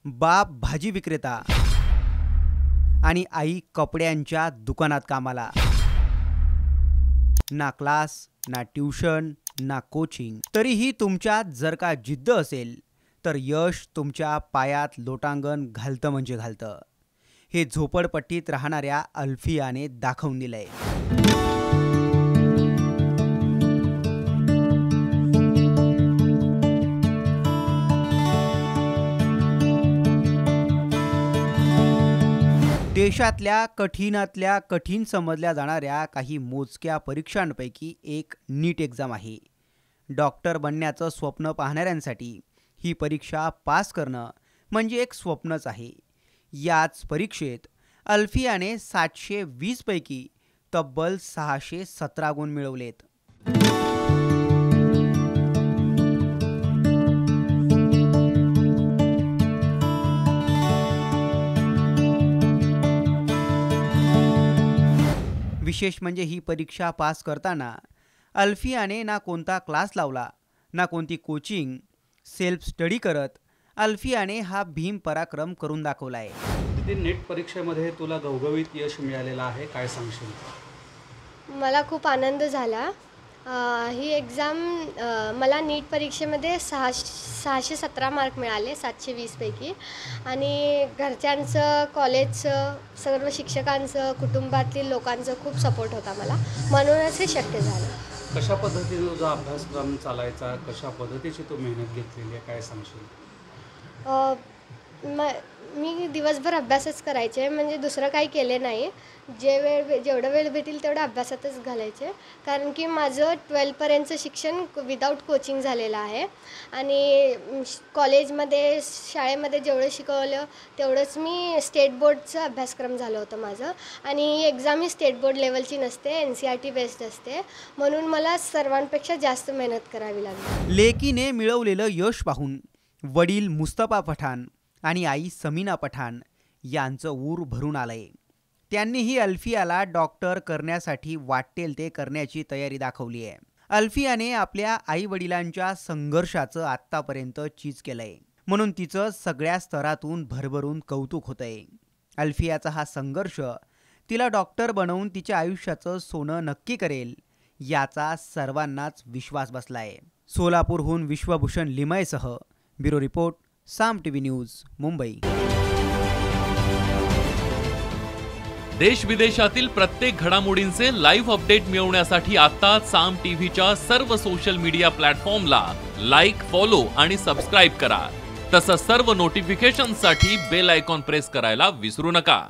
बाप भाजी विक्रेता आणि आई कपड्यांच्या दुकानात कामाला। ना क्लास, ना ट्यूशन, ना कोचिंग। तरीही तुमच्यात जर का जिद्द असेल तर यश तुमच्या पायात लोटांगण घालतं म्हणजे घालतं। हे झोपडपट्टीत राहणाऱ्या अल्फियाने दाखवून दिलंय। देशातल्या कठीणातल्या कठीण समजल्या जाणाऱ्या काही मोजक्या परीक्षांपैकी एक नीट एक्झाम आहे। डॉक्टर बनण्याचं स्वप्न पाहणाऱ्यांसाठी ही परीक्षा पास करणं म्हणजे एक स्वप्नच आहे। याच परीक्षेत अल्फियाने 720 पैकी तब्बल 617 गुण मिळवलेत। विशेष म्हणजे ही परीक्षा पास करताना अल्फियाने ना कोणता क्लास लावला, ना कोणती कोचिंग, सेल्फ स्टडी करत अल्फियाने हा भीम पराक्रम करून दाखवलाय। नीट परीक्षेमध्ये तुला घवघवीत यश मिळालेलं आहे, काय सांगशील? मला खूप आनंद झाला। ही एक्झाम मला नीट परीक्षेमध्ये 617 मार्क मिळाले 720 पैकी। आणि घरच्यांचं, कॉलेजचं, सर्व शिक्षकांचं, कुटुंबातील लोकांचं खूप सपोर्ट होता मला, म्हणूनच हे शक्य झालं। कशा पद्धतीने तुझा अभ्यासक्रम चालायचा, कशा पद्धतीची तू मेहनत घेतलेली आहे, काय सांगशील? मी दिवसभर अभ्यासच करायचे, म्हणजे दुसरं काही केले नाही। जेवढा वेळ भेटेल तेवढा अभ्यासातच घालायचे, कारण की माझं 12पर्यंतचं शिक्षण विदाऊट कोचिंग झालेलं आहे। आणि कॉलेजमध्ये, शाळेमध्ये जेवढं शिकवलं तेवढंच मी स्टेट बोर्डचं अभ्यासक्रम झालं होतं माझं। आणि ही एक्झाम ही स्टेट बोर्ड लेवलची नसते, NCERT बेस्ड असते, म्हणून मला सर्वांपेक्षा जास्त मेहनत करावी लागली। लेकीने मिळवलेलं यश पाहून वडील मुस्तफा पठाण आणि आई समीना पठाण यांचं ऊर भरून आलंय। त्यांनीही अल्फियाला डॉक्टर करण्यासाठी वाटेल ते करण्याची तयारी दाखवली आहे। अल्फियाने आपल्या आई वडिलांच्या संघर्षाचं आत्तापर्यंत चीज केलंय, म्हणून तिचं सगळ्या स्तरातून भरभरून कौतुक होतंय। अल्फियाचा हा संघर्ष तिला डॉक्टर बनवून तिच्या आयुष्याचं सोनं नक्की करेल याचा सर्वांनाच विश्वास बसलाय। सोलापूरहून विश्वभूषण लिमयसह ब्युरो रिपोर्ट, साम टीव्ही न्यूज, मुंबई। देश विदेशातील प्रत्येक घडामोडींचे लाईव्ह अपडेट मिळवण्यासाठी आता साम टीव्हीच्या सर्व सोशल मीडिया प्लॅटफॉर्मला लाईक, फॉलो आणि सबस्क्राईब करा। तसंच सर्व नोटिफिकेशनसाठी बेल आयकॉन प्रेस करायला विसरू नका।